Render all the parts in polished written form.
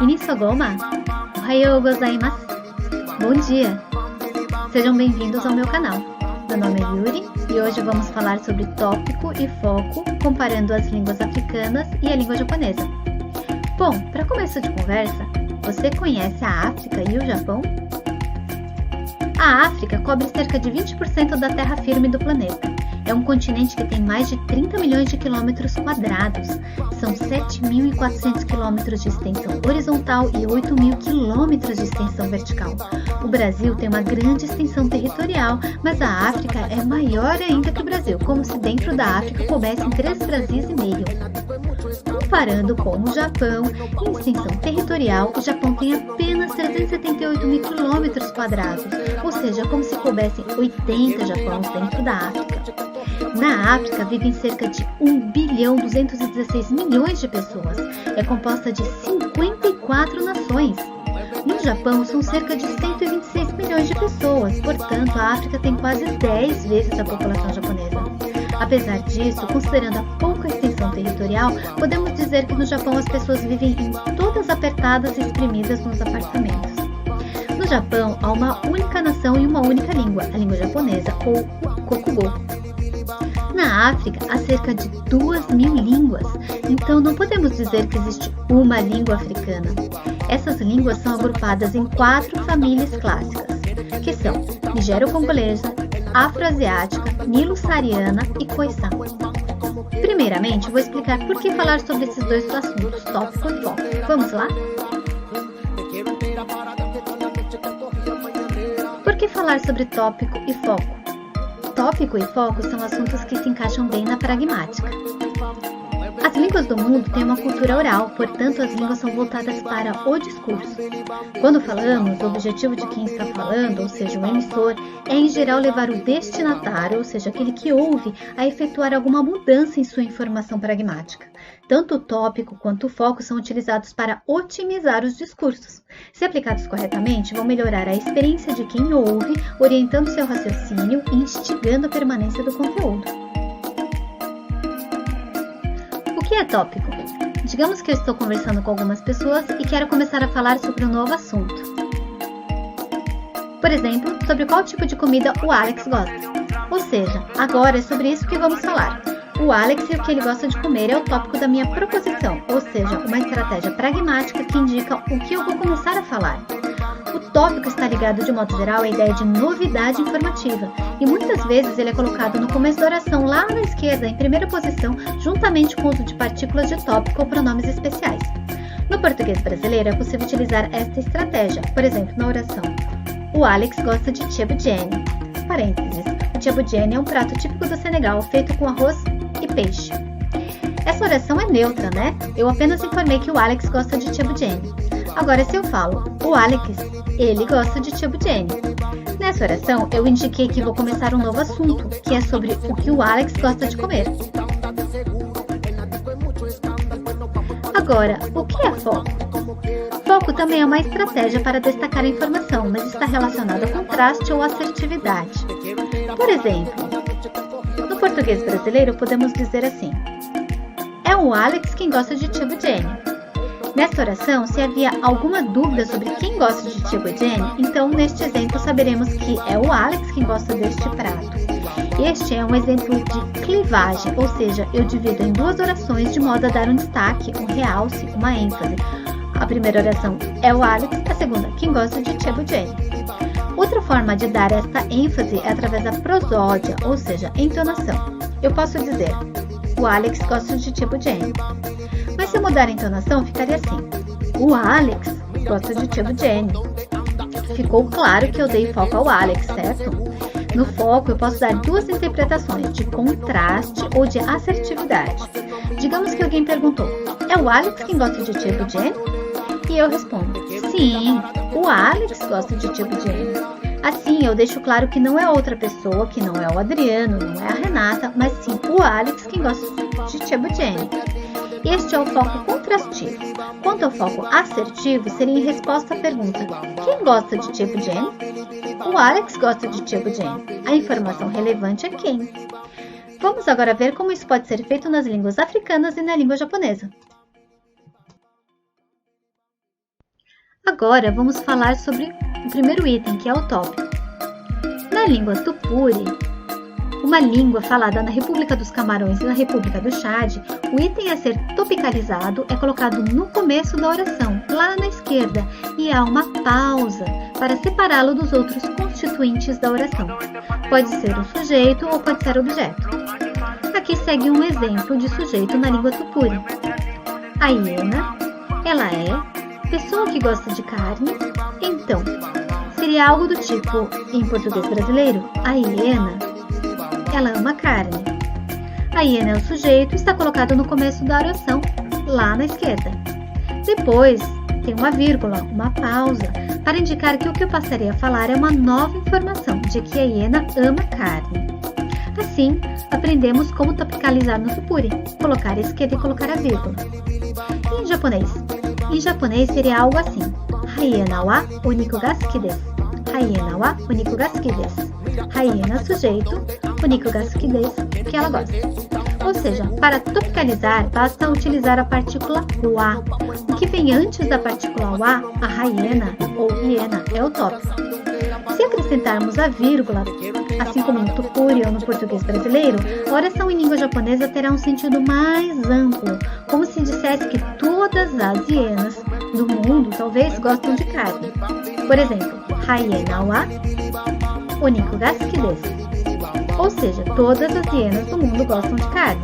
Minisogoma, Ohayou gozaimasu. Bom dia! Sejam bem-vindos ao meu canal. Meu nome é Yuri e hoje vamos falar sobre tópico e foco comparando as línguas africanas e a língua japonesa. Bom, para começo de conversa, você conhece a África e o Japão? A África cobre cerca de 20% da terra firme do planeta. É um continente que tem mais de 30 milhões de quilômetros quadrados. São 7.400 quilômetros de extensão horizontal e 8.000 quilômetros de extensão vertical. O Brasil tem uma grande extensão territorial, mas a África é maior ainda que o Brasil, como se dentro da África coubessem 3 Brasis e meio. Comparando com o Japão, em extensão territorial, o Japão tem apenas 378 mil quilômetros quadrados, ou seja, como se coubessem 80 Japões dentro da África. Na África vivem cerca de 1.216 bilhões de pessoas. É composta de 54 nações. No Japão são cerca de 126 milhões de pessoas, portanto a África tem quase 10 vezes a população japonesa. Apesar disso, considerando a pouca extensão territorial, podemos dizer que no Japão as pessoas vivem em todas apertadas e espremidas nos apartamentos. No Japão há uma única nação e uma única língua, a língua japonesa ou o Kokugo. Na África há cerca de 2.000 línguas, então não podemos dizer que existe uma língua africana. Essas línguas são agrupadas em 4 famílias clássicas, que são nigério-congolesa, afro-asiática, nilo-saariana e khoisan. Primeiramente, vou explicar por que falar sobre esses dois assuntos, tópico e foco. Vamos lá? Por que falar sobre tópico e foco? Tópico e foco são assuntos que se encaixam bem na pragmática. As línguas do mundo têm uma cultura oral, portanto as línguas são voltadas para o discurso. Quando falamos, o objetivo de quem está falando, ou seja, o emissor, é em geral levar o destinatário, ou seja, aquele que ouve, a efetuar alguma mudança em sua informação pragmática. Tanto o tópico quanto o foco são utilizados para otimizar os discursos. Se aplicados corretamente, vão melhorar a experiência de quem ouve, orientando seu raciocínio e instigando a permanência do conteúdo. O que é tópico? Digamos que eu estou conversando com algumas pessoas e quero começar a falar sobre um novo assunto. Por exemplo, sobre qual tipo de comida o Alex gosta. Ou seja, agora é sobre isso que vamos falar. O Alex e o que ele gosta de comer é o tópico da minha proposição, ou seja, uma estratégia pragmática que indica o que eu vou começar a falar. O tópico está ligado, de modo geral, à ideia de novidade informativa, e muitas vezes ele é colocado no começo da oração, lá na esquerda, em primeira posição, juntamente com o uso de partículas de tópico ou pronomes especiais. No português brasileiro é possível utilizar esta estratégia, por exemplo, na oração: o Alex gosta de tchebudjene. Parênteses, o tchebudjene é um prato típico do Senegal, feito com arroz e peixe. Essa oração é neutra, né? Eu apenas informei que o Alex gosta de tchebudjene. Agora, se eu falo, o Alex, ele gosta de tchebudjene. Nessa oração, eu indiquei que vou começar um novo assunto, que é sobre o que o Alex gosta de comer. Agora, o que é foco? Foco também é uma estratégia para destacar a informação, mas está relacionado a contraste ou assertividade. Por exemplo, no português brasileiro podemos dizer assim: é o Alex quem gosta de tchebudjene. Nesta oração, se havia alguma dúvida sobre quem gosta de tchebudjene, então neste exemplo saberemos que é o Alex quem gosta deste prato. Este é um exemplo de clivagem, ou seja, eu divido em 2 orações de modo a dar um destaque, um realce, uma ênfase. A primeira oração é o Alex, a segunda, quem gosta de tchebudjene. Outra forma de dar esta ênfase é através da prosódia, ou seja, entonação. Eu posso dizer: o Alex gosta de tchebudjene. Mas se eu mudar a entonação, ficaria assim: o Alex gosta de tchebudjene. Ficou claro que eu dei foco ao Alex, certo? No foco, eu posso dar 2 interpretações, de contraste ou de assertividade. Digamos que alguém perguntou: é o Alex quem gosta de tchebudjene? E eu respondo: sim, o Alex gosta de tchebudjene. Assim, eu deixo claro que não é outra pessoa, que não é o Adriano, não é a Renata, mas sim o Alex quem gosta de tchebudjene. Este é o foco contrastivo. Quanto ao foco assertivo, seria em resposta à pergunta: quem gosta de tchebudjene? O Alex gosta de tchebudjene. A informação relevante é quem. Vamos agora ver como isso pode ser feito nas línguas africanas e na língua japonesa. Agora vamos falar sobre o primeiro item, que é o tópico. Na língua tupuri, uma língua falada na República dos Camarões e na República do Chad, o item a ser topicalizado é colocado no começo da oração, lá na esquerda, e há uma pausa para separá-lo dos outros constituintes da oração. Pode ser o sujeito ou pode ser o objeto. Aqui segue um exemplo de sujeito na língua tupuri. A hiena, ela é pessoa que gosta de carne, então seria algo do tipo, em português brasileiro, a hiena, ela ama carne. A hiena é o sujeito, está colocado no começo da oração, lá na esquerda. Depois, tem uma vírgula, uma pausa, para indicar que o que eu passarei a falar é uma nova informação de que a hiena ama carne. Assim, aprendemos como topicalizar no tupuri, colocar a esquerda e colocar a vírgula. E em japonês? Em japonês seria algo assim: Hyena wa oniku ga suki desu. Hyena wa oniku ga suki desu. Hyena, sujeito, oniku ga suki desu, que ela gosta. Ou seja, para topicalizar, basta utilizar a partícula wa. O que vem antes da partícula wa, a hyena ou hiena, é o tópico. Se acrescentarmos a vírgula, assim como no tupuri ou no português brasileiro, a oração em língua japonesa terá um sentido mais amplo, como se dissesse que todas as hienas do mundo talvez gostam de carne. Por exemplo, hyena wa oniku ga suki desu. Ou seja, todas as hienas do mundo gostam de carne.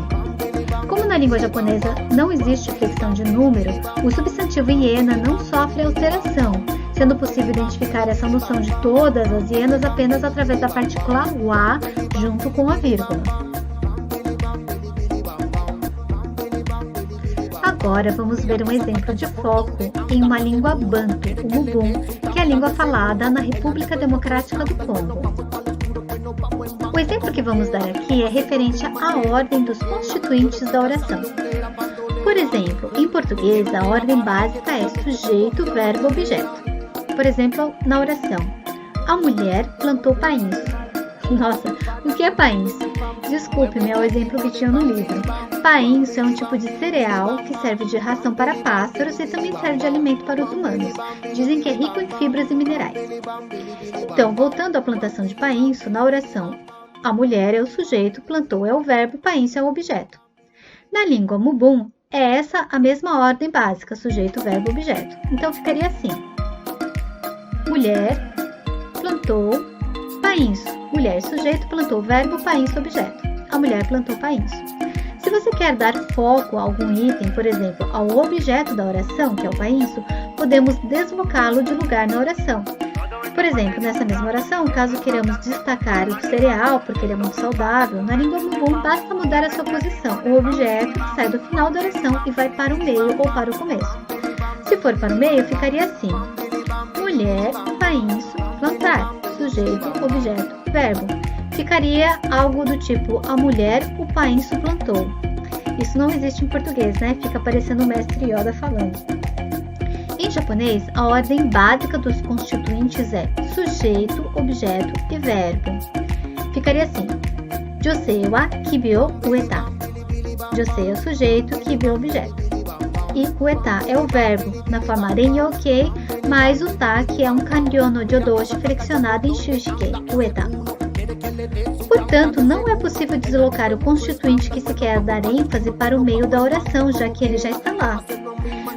Como na língua japonesa não existe flexão de número, o substantivo hiena não sofre alteração, sendo possível identificar essa noção de todas as hienas apenas através da partícula wa junto com a vírgula. Agora vamos ver um exemplo de foco em uma língua banto, o Mubum, que é a língua falada na República Democrática do Congo. O exemplo que vamos dar aqui é referente à ordem dos constituintes da oração. Por exemplo, em português, a ordem básica é sujeito, verbo, objeto. Por exemplo, na oração, a mulher plantou painço. Nossa, o que é painço? Desculpe-me, é o exemplo que tinha no livro. Painço é um tipo de cereal que serve de ração para pássaros e também serve de alimento para os humanos. Dizem que é rico em fibras e minerais. Então, voltando à plantação de painço, na oração, a mulher é o sujeito, plantou é o verbo, painço é o objeto. Na língua Mubum, é essa a mesma ordem básica, sujeito, verbo, objeto. Então, ficaria assim: mulher plantou painço. Mulher, sujeito, plantou verbo, painço, objeto. A mulher plantou painço. Se você quer dar foco a algum item, por exemplo, ao objeto da oração, que é o painço, podemos deslocá-lo de lugar na oração. Por exemplo, nessa mesma oração, caso queiramos destacar o cereal porque ele é muito saudável, na língua Mubum basta mudar a sua posição. O objeto sai do final da oração e vai para o meio ou para o começo. Se for para o meio, ficaria assim: mulher, painço, plantar. Sujeito, objeto, verbo. Ficaria algo do tipo: a mulher, o painço plantou. Isso não existe em português, né? Fica parecendo o mestre Yoda falando. Em japonês, a ordem básica dos constituintes é sujeito, objeto e verbo. Ficaria assim: Josei wa kibi o ueta. Josei é o sujeito, kibi é o objeto. E ueta é o verbo, na forma ren-yo-kei, mais o ta, que é um kanryo no jodoshi flexionado em shushikei, ueta. Portanto, não é possível deslocar o constituinte que se quer dar ênfase para o meio da oração, já que ele já está lá.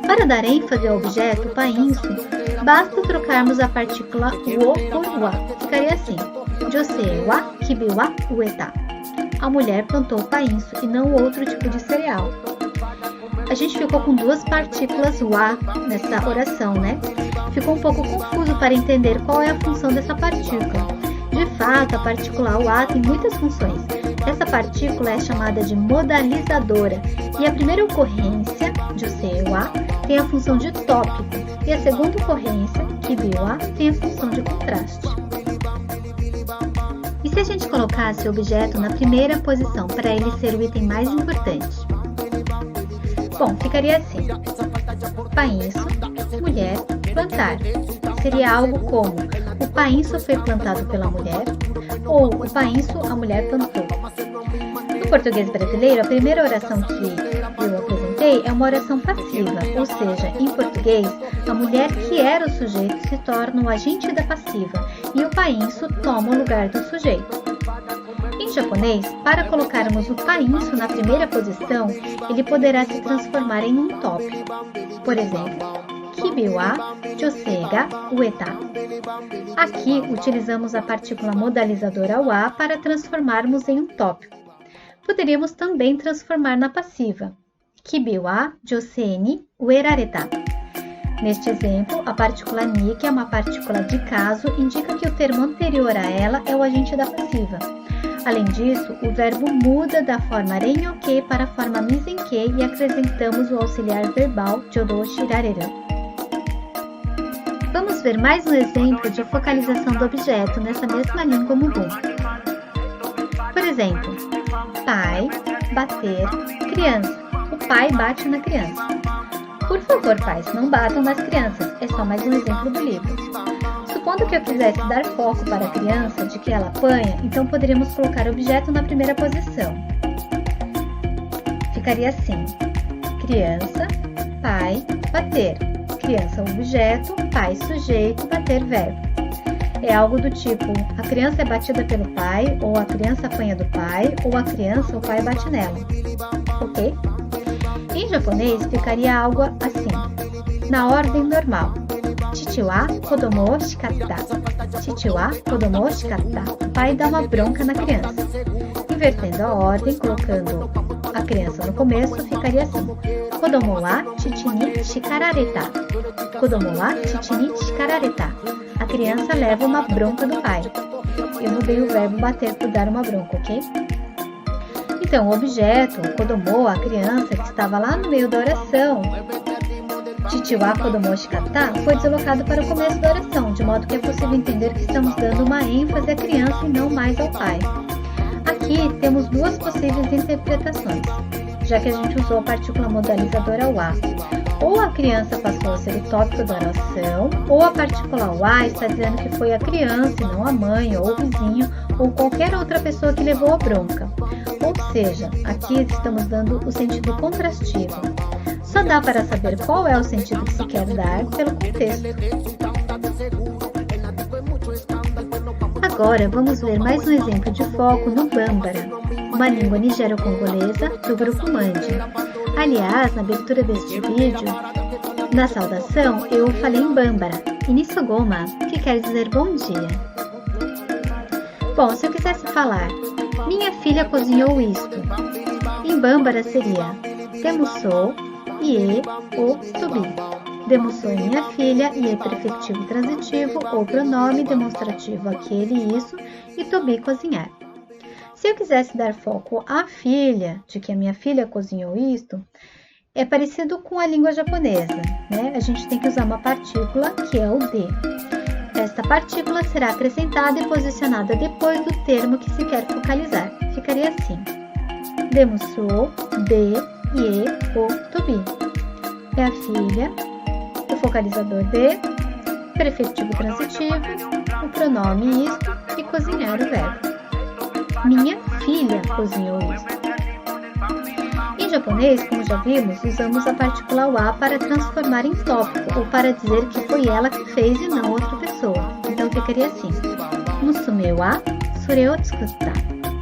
Para dar ênfase ao objeto, painço, basta trocarmos a partícula wo por wa. Ficaria assim: Josei wa kibi wa ueta. A mulher plantou painço e não outro tipo de cereal. A gente ficou com duas partículas wa nessa oração, né? Ficou um pouco confuso para entender qual é a função dessa partícula. De fato, a partícula wa tem muitas funções. Essa partícula é chamada de modalizadora e a primeira ocorrência, josei wa, tem a função de tópico e a segunda ocorrência, kibi wa, tem a função de contraste. E se a gente colocasse o objeto na primeira posição para ele ser o item mais importante? Bom, ficaria assim: painço, mulher, plantar. Seria algo como: o painço foi plantado pela mulher, ou o painço a mulher plantou. No português brasileiro, a primeira oração que eu apresentei é uma oração passiva, ou seja, em português, A mulher que era o sujeito se torna o agente da passiva e o painço toma o lugar do sujeito. Em japonês, para colocarmos o painço na primeira posição, ele poderá se transformar em um tópico. Por exemplo, Kibi wa josei ga ueta. Aqui utilizamos a partícula modalizadora wa para transformarmos em um tópico. Poderíamos também transformar na passiva. Kibi wa josei ni uerareta. Neste exemplo, a partícula ni, que é uma partícula de caso, indica que o termo anterior a ela é o agente da passiva. Além disso, o verbo muda da forma renyoke para a forma misenke e acrescentamos o auxiliar verbal jodo shirareru. Vamos ver mais um exemplo de focalização do objeto nessa mesma língua mugu. Por exemplo, pai, bater, criança. O pai bate na criança. Por favor, pais, não batam nas crianças. É só mais um exemplo do livro. Supondo que eu quisesse dar foco para a criança de que ela apanha, então poderíamos colocar o objeto na primeira posição. Ficaria assim: criança, pai, bater. Criança, objeto, pai, sujeito, bater, verbo. É algo do tipo: a criança é batida pelo pai, ou a criança apanha do pai, ou a criança, o pai bate nela. Ok? Em japonês, ficaria algo assim, na ordem normal. Chichi wa kodomo o shikatta. Chichi wa kodomo o shikatta. O pai dá uma bronca na criança. Invertendo a ordem, colocando a criança no começo, ficaria assim: Kodomo wa chichi ni shikarareta. Kodomo wa chichi ni shikarareta. A criança leva uma bronca do pai. Eu mudei o verbo bater por dar uma bronca, ok? Então, o objeto, kodomo, a criança que estava lá no meio da oração, chichi wa kodomo shikatta, foi deslocado para o começo da oração, de modo que é possível entender que estamos dando uma ênfase à criança e não mais ao pai. Aqui temos duas possíveis interpretações, já que a gente usou a partícula modalizadora wa. Ou a criança passou a ser o tópico da oração, ou a partícula wa está dizendo que foi a criança e não a mãe, ou o vizinho, ou qualquer outra pessoa que levou a bronca. Ou seja, aqui estamos dando o sentido contrastivo. Só dá para saber qual é o sentido que se quer dar pelo contexto. Agora vamos ver mais um exemplo de foco no Bambara, uma língua nigero-congolesa do grupo Mandi. Aliás, na abertura deste vídeo, na saudação, eu falei em Bambara, Inisogoma, que quer dizer bom dia. Bom, se eu quisesse falar, minha filha cozinhou isto, em Bambara seria Demusou, Ie ou Tobi. Demonstrou minha filha, e é prefixo transitivo ou pronome demonstrativo aquele, isso, e Tobi, cozinhar. Se eu quisesse dar foco à filha, de que a minha filha cozinhou isto, é parecido com a língua japonesa, né? A gente tem que usar uma partícula que é o de. Esta partícula será acrescentada e posicionada depois do termo que se quer focalizar. Ficaria assim: Demusou, de, ie ou Tobi. É a filha, o focalizador de, prefixo transitivo, o pronome isto e cozinhar o verbo. Minha filha cozinhou isto. Em japonês, como já vimos, usamos a partícula wa para transformar em tópico ou para dizer que foi ela que fez e não outra pessoa. Então ficaria assim: Musume wa sore o tsukutta.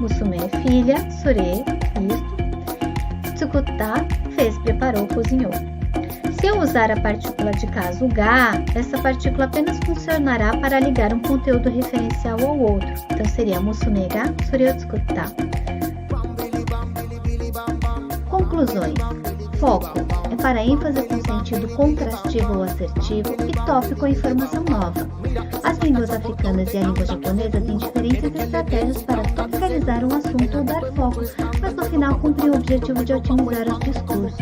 Musume é filha, sore, isto. Tsukutta, fez, preparou, cozinhou. Se eu usar a partícula de caso ga, essa partícula apenas funcionará para ligar um conteúdo referencial ao outro. Então seria musume ga sore o tsukutta. Conclusões. Foco é para ênfase com sentido contrastivo ou assertivo e tópico é informação nova. As línguas africanas e a língua japonesa têm diferentes estratégias para topicalizar um assunto ou dar foco, mas no final cumprir o objetivo de otimizar os discursos.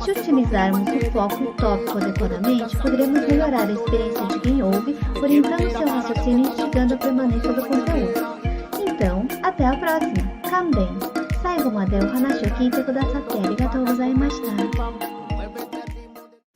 Se utilizarmos o foco e o tópico adequadamente, poderemos melhorar a experiência de quem ouve, orientando seu raciocínio e instigando a permanência do conteúdo. Então, até a próxima! Kanben! 最後までお話を聞いてくださってありがとうございました。